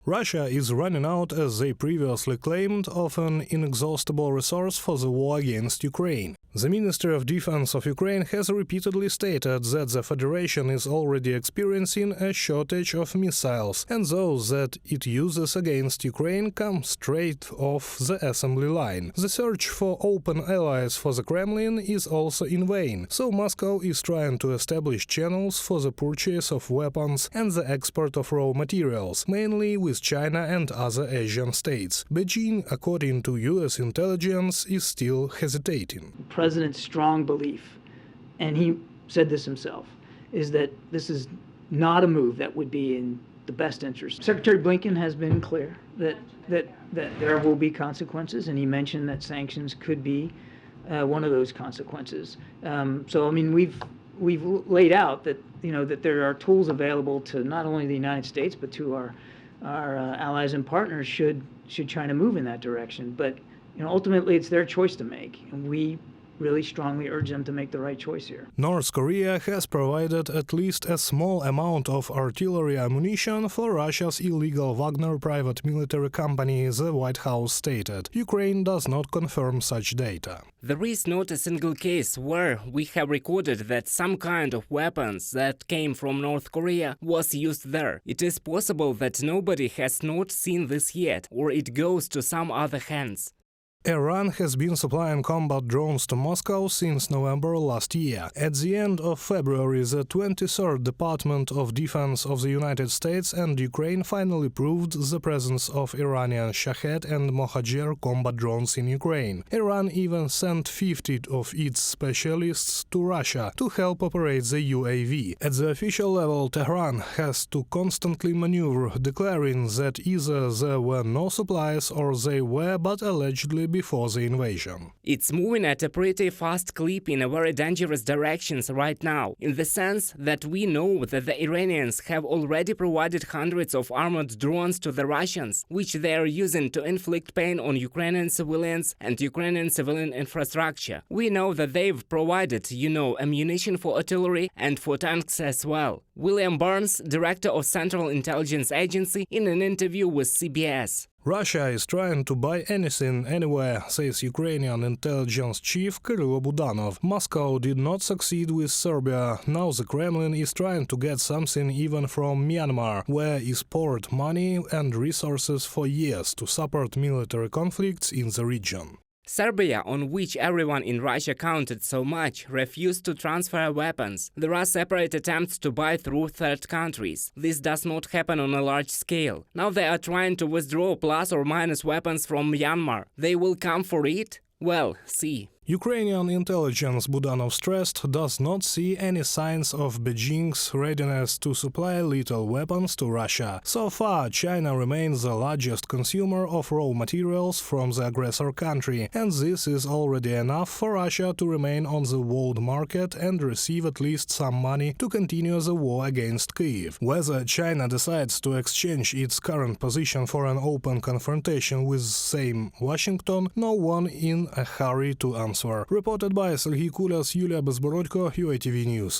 Russia is running out, as they previously claimed, of an inexhaustible resource for the war against Ukraine. The Ministry of Defense of Ukraine has repeatedly stated that the Federation is already experiencing a shortage of missiles, and those that it uses against Ukraine come straight off the assembly line. The search for open allies for the Kremlin is also in vain, so Moscow is trying to establish channels for the purchase of weapons and the export of raw materials, mainly with China and other Asian states. Beijing, according to US intelligence, is still hesitating. The President's strong belief, and he said this himself, is that this is not a move that would be in the best interest. Secretary Blinken has been clear that there will be consequences, and he mentioned that sanctions could be one of those consequences. So I mean, we've laid out that that there are tools available to not only the United States but to our allies and partners should China move in that direction. But ultimately it's their choice to make, and we really strongly urge them to make the right choice here. North Korea has provided at least a small amount of artillery ammunition for Russia's illegal Wagner private military company, the White House stated. Ukraine does not confirm such data. There is not a single case where we have recorded that some kind of weapons that came from North Korea was used there. It is possible that nobody has not seen this yet, or it goes to some other hands. Iran has been supplying combat drones to Moscow since November last year. At the end of February, the 23rd Department of Defense of the United States and Ukraine finally proved the presence of Iranian Shahed and Mohajer combat drones in Ukraine. Iran even sent 50 of its specialists to Russia to help operate the UAV. At the official level, Tehran has to constantly maneuver, declaring that either there were no supplies or they were, but allegedly before the invasion. It's moving at a pretty fast clip in a very dangerous directions right now, in the sense that we know that the Iranians have already provided hundreds of armored drones to the Russians, which they are using to inflict pain on Ukrainian civilians and Ukrainian civilian infrastructure. We know that they've provided, ammunition for artillery and for tanks as well. William Burns, director of Central Intelligence Agency, in an interview with CBS. Russia is trying to buy anything, anywhere, says Ukrainian intelligence chief Kyrylo Budanov. Moscow did not succeed with Serbia. Now the Kremlin is trying to get something even from Myanmar, where is poured money and resources for years to support military conflicts in the region. Serbia, on which everyone in Russia counted so much, refused to transfer weapons. There are separate attempts to buy through third countries. This does not happen on a large scale. Now they are trying to withdraw plus or minus weapons from Myanmar. They will come for it? Well, see. Ukrainian intelligence, Budanov stressed, does not see any signs of Beijing's readiness to supply lethal weapons to Russia. So far, China remains the largest consumer of raw materials from the aggressor country, and this is already enough for Russia to remain on the world market and receive at least some money to continue the war against Kyiv. Whether China decides to exchange its current position for an open confrontation with same Washington, no one in a hurry to answer. Reported by Serhiy Kulyas, Yulia Bezborodko, UATV News.